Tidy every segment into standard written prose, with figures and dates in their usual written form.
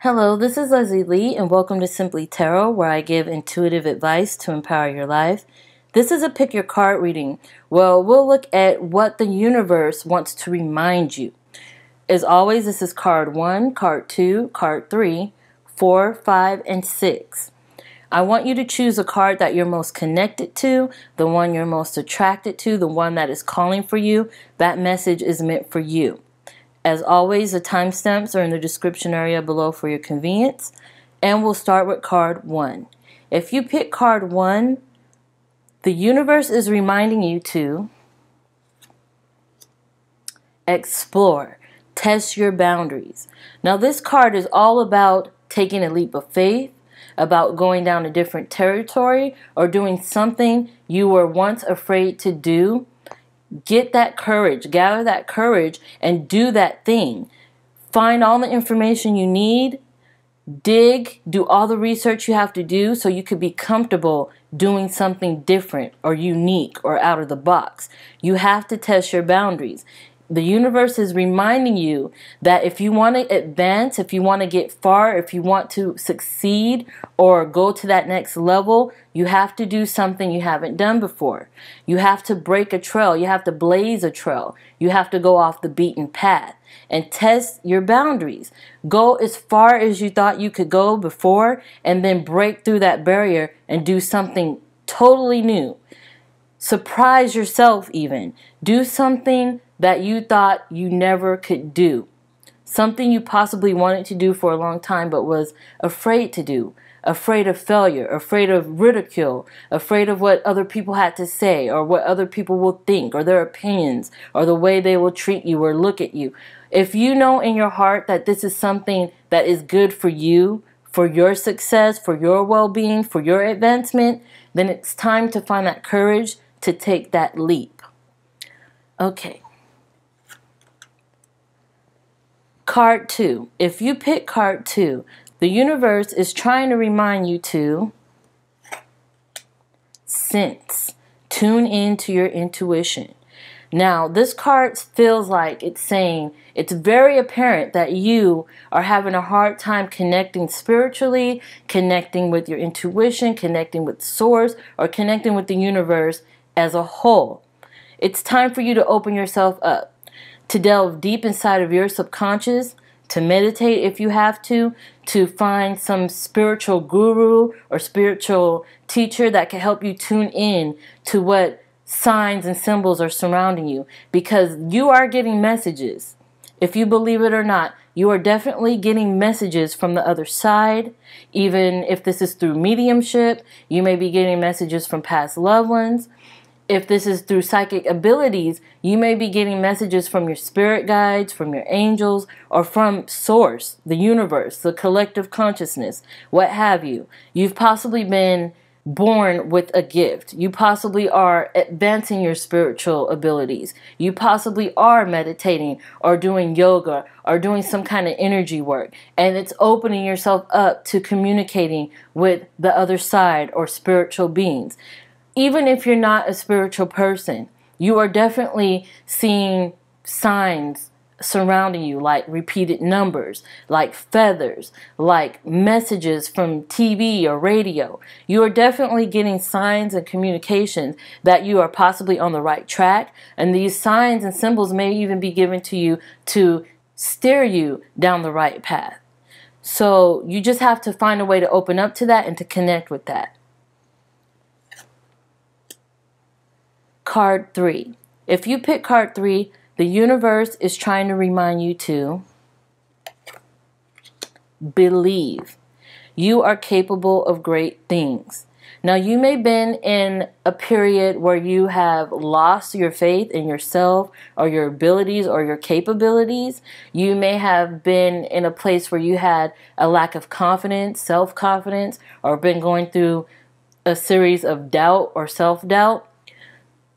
Hello, this is Leslie Lee, and welcome to Simplee Tarot, where I give intuitive advice to empower your life. This is a pick your card reading. Well, we'll look at what the universe wants to remind you. As always, this is card 1, card 2, card 3, 4, 5, and 6. I want you to choose a card that you're most connected to, the one you're most attracted to, the one that is calling for you. That message is meant for you. As always, the timestamps are in the description area below for your convenience. And we'll start with card 1. If you pick card 1, the universe is reminding you to explore, test your boundaries. Now, this card is all about taking a leap of faith, about going down a different territory, or doing something you were once afraid to do. Get that courage, gather that courage, and do that thing. Find all the information you need, dig, do all the research you have to do so you could be comfortable doing something different or unique or out of the box. You have to test your boundaries. The universe is reminding you that if you want to advance, if you want to get far, if you want to succeed or go to that next level, you have to do something you haven't done before. You have to break a trail. You have to blaze a trail. You have to go off the beaten path and test your boundaries. Go as far as you thought you could go before and then break through that barrier and do something totally new. Surprise yourself even. Do something that you thought you never could do. Something you possibly wanted to do for a long time but was afraid to do. Afraid of failure, afraid of ridicule, afraid of what other people had to say or what other people will think or their opinions or the way they will treat you or look at you. If you know in your heart that this is something that is good for you, for your success, for your well-being, for your advancement, then it's time to find that courage to take that leap. Okay. Card 2. If you pick card 2, the universe is trying to remind you to sense, tune into your intuition. Now, this card feels like it's saying it's very apparent that you are having a hard time connecting spiritually, connecting with your intuition, connecting with source, or connecting with the universe as a whole. It's time for you to open yourself up, to delve deep inside of your subconscious, to meditate if you have to find some spiritual guru or spiritual teacher that can help you tune in to what signs and symbols are surrounding you, because you are getting messages. If you believe it or not, you are definitely getting messages from the other side. Even if this is through mediumship, you may be getting messages from past loved ones. If this is through psychic abilities, you may be getting messages from your spirit guides, from your angels, or from source, the universe, the collective consciousness, what have you. You've possibly been born with a gift. You possibly are advancing your spiritual abilities. You possibly are meditating or doing yoga or doing some kind of energy work. And it's opening yourself up to communicating with the other side or spiritual beings. Even if you're not a spiritual person, you are definitely seeing signs surrounding you, like repeated numbers, like feathers, like messages from TV or radio. You are definitely getting signs and communications that you are possibly on the right track, and these signs and symbols may even be given to you to steer you down the right path. So you just have to find a way to open up to that and to connect with that. Card 3. If you pick card 3, the universe is trying to remind you to believe. You are capable of great things. Now, you may have been in a period where you have lost your faith in yourself or your abilities or your capabilities. You may have been in a place where you had a lack of confidence, self-confidence, or been going through a series of doubt or self-doubt.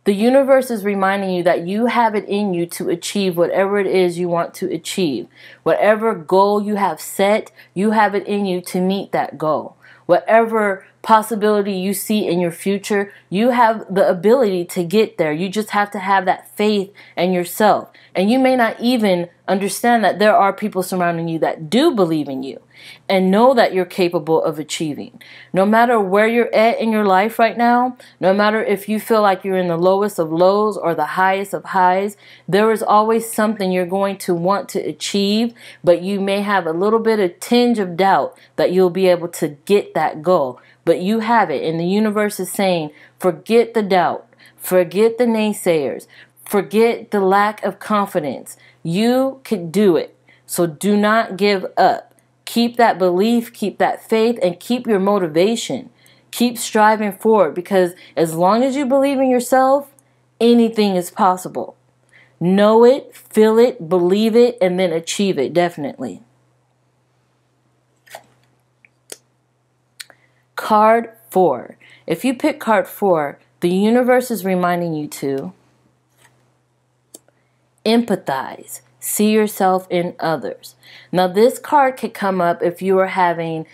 The universe is reminding you that you have it in you to achieve whatever it is you want to achieve. Whatever goal you have set, you have it in you to meet that goal. Whatever possibility you see in your future, you have the ability to get there. You just have to have that faith in yourself. And you may not even understand that there are people surrounding you that do believe in you and know that you're capable of achieving. No matter where you're at in your life right now, no matter if you feel like you're in the lowest of lows or the highest of highs, there is always something you're going to want to achieve, but you may have a little bit of tinge of doubt that you'll be able to get that goal. But you have it, and the universe is saying, forget the doubt, forget the naysayers, forget the lack of confidence. You can do it. So do not give up. Keep that belief, keep that faith, and keep your motivation. Keep striving forward, because as long as you believe in yourself, anything is possible. Know it, feel it, believe it, and then achieve it, definitely. Card 4. If you pick card 4, the universe is reminding you to empathize. See yourself in others. Now, this card could come up if you are having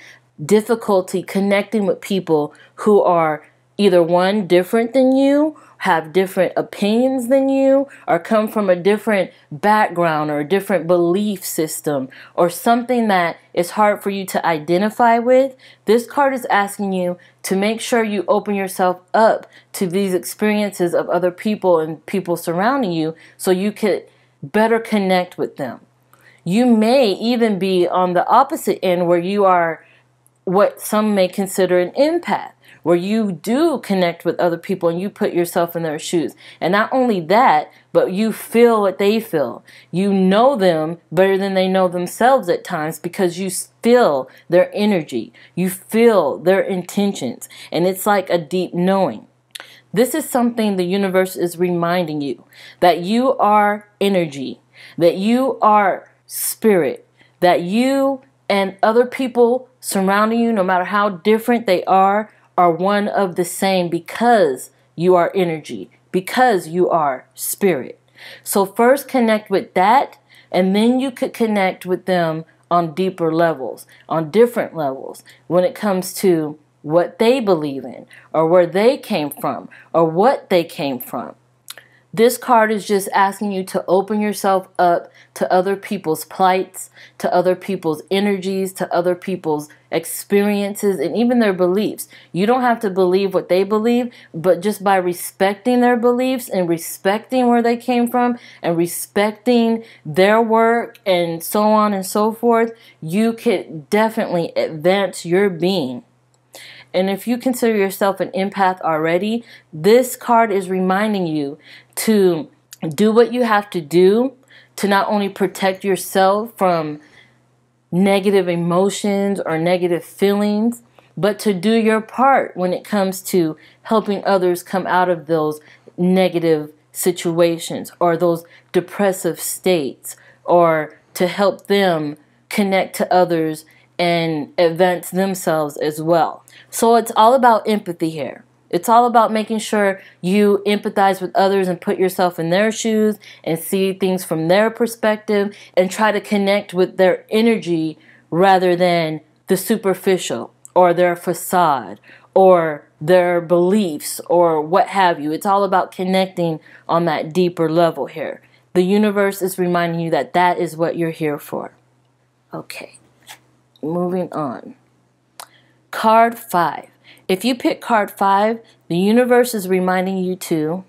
difficulty connecting with people who are either one, different than you, have different opinions than you, or come from a different background or a different belief system, or something that is hard for you to identify with. This card is asking you to make sure you open yourself up to these experiences of other people and people surrounding you so you could better connect with them. You may even be on the opposite end, where you are what some may consider an empath, where you do connect with other people and you put yourself in their shoes. And not only that, but you feel what they feel. You know them better than they know themselves at times, because you feel their energy. You feel their intentions. And it's like a deep knowing. This is something the universe is reminding you, that you are energy, that you are spirit, that you and other people surrounding you, no matter how different they are one of the same, because you are energy, because you are spirit. So first connect with that, and then you could connect with them on deeper levels, on different levels, when it comes to what they believe in, or where they came from, or what they came from. This card is just asking you to open yourself up to other people's plights, to other people's energies, to other people's experiences, and even their beliefs. You don't have to believe what they believe, but just by respecting their beliefs and respecting where they came from and respecting their work and so on and so forth, you could definitely advance your being. And if you consider yourself an empath already, this card is reminding you to do what you have to do to not only protect yourself from negative emotions or negative feelings, but to do your part when it comes to helping others come out of those negative situations or those depressive states, or to help them connect to others and advance themselves as well. So it's all about empathy here. It's all about making sure you empathize with others and put yourself in their shoes and see things from their perspective and try to connect with their energy rather than the superficial or their facade or their beliefs or what have you. It's all about connecting on that deeper level here. The universe is reminding you that that is what you're here for. Okay. Moving on. Card 5. If you pick card 5, the universe is reminding you to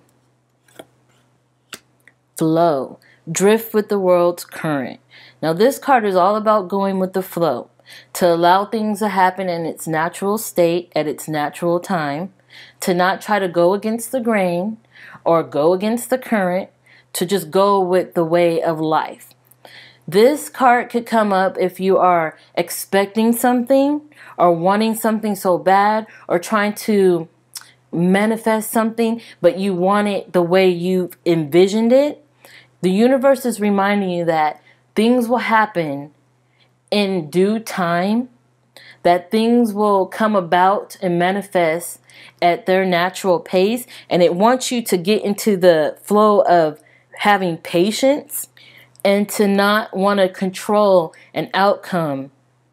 flow, drift with the world's current. Now this card is all about going with the flow, to allow things to happen in its natural state at its natural time, to not try to go against the grain or go against the current, to just go with the way of life. This card could come up if you are expecting something or wanting something so bad, or trying to manifest something, but you want it the way you've envisioned it. The universe is reminding you that things will happen in due time, that things will come about and manifest at their natural pace, and it wants you to get into the flow of having patience and to not want to control an outcome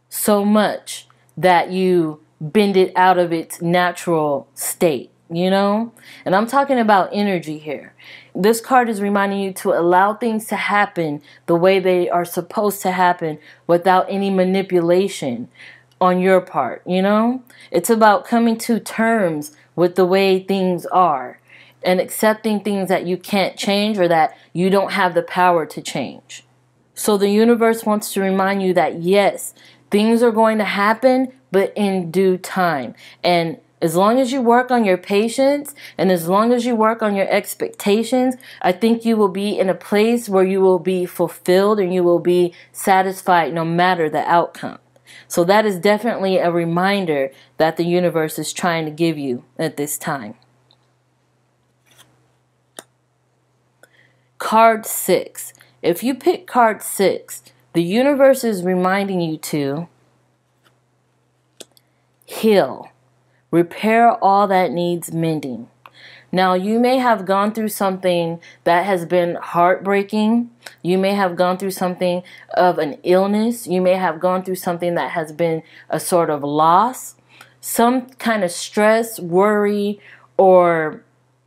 so much that you bend it out of its natural state, you know? And I'm talking about energy here. This card is reminding you to allow things to happen the way they are supposed to happen without any manipulation on your part, you know? It's about coming to terms with the way things are and accepting things that you can't change or that you don't have the power to change. So the universe wants to remind you that yes, things are going to happen, but in due time. And as long as you work on your patience and as long as you work on your expectations, I think you will be in a place where you will be fulfilled and you will be satisfied no matter the outcome. So that is definitely a reminder that the universe is trying to give you at this time. Card 6. If you pick card 6, the universe is reminding you to heal. Repair all that needs mending. Now, you may have gone through something that has been heartbreaking. You may have gone through something of an illness. You may have gone through something that has been a sort of loss. Some kind of stress, worry, or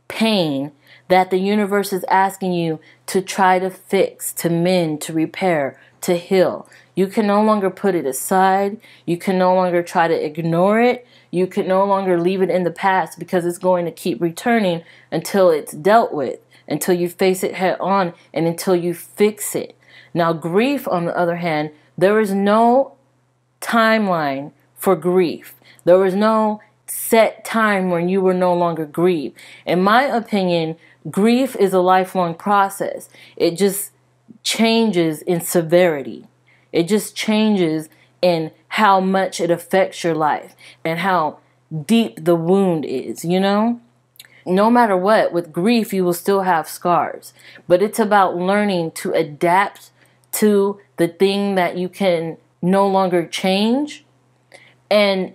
pain that the universe is asking you to try to fix, to mend, to repair, to heal. You can no longer put it aside. You can no longer try to ignore it. You can no longer leave it in the past because it's going to keep returning until it's dealt with, until you face it head on, and until you fix it. Now, grief, on the other hand, there is no timeline for grief. There was no set time when you were no longer grieved. In my opinion, grief is a lifelong process. It just changes in severity. It just changes in how much it affects your life and how deep the wound is, you know? No matter what, with grief, you will still have scars. But it's about learning to adapt to the thing that you can no longer change and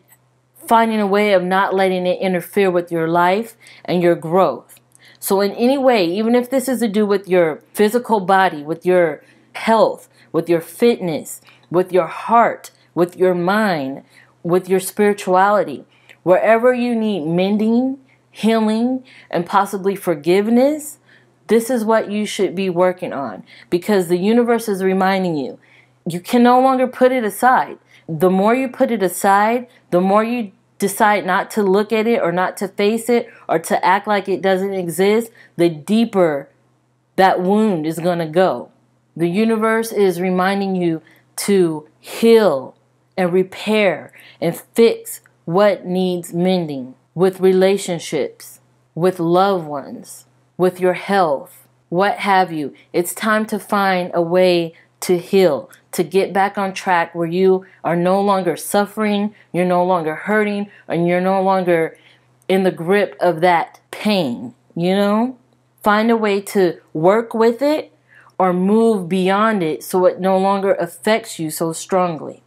finding a way of not letting it interfere with your life and your growth. So in any way, even if this is to do with your physical body, with your health, with your fitness, with your heart, with your mind, with your spirituality, wherever you need mending, healing, and possibly forgiveness, this is what you should be working on, because the universe is reminding you, you can no longer put it aside. The more you put it aside, the more you decide not to look at it or not to face it or to act like it doesn't exist, the deeper that wound is going to go. The universe is reminding you to heal and repair and fix what needs mending with relationships, with loved ones, with your health, what have you. It's time to find a way to heal, to get back on track where you are no longer suffering, you're no longer hurting, and you're no longer in the grip of that pain, you know? Find a way to work with it or move beyond it so it no longer affects you so strongly.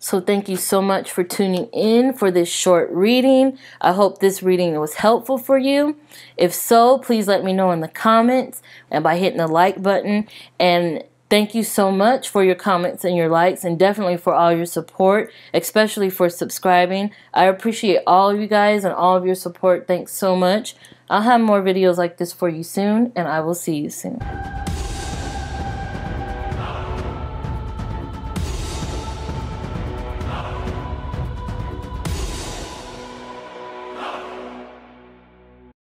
So thank you so much for tuning in for this short reading. I hope this reading was helpful for you. If so, please let me know in the comments and by hitting the like button. And thank you so much for your comments and your likes, and definitely for all your support, especially for subscribing. I appreciate all of you guys and all of your support. Thanks so much. I'll have more videos like this for you soon, and I will see you soon.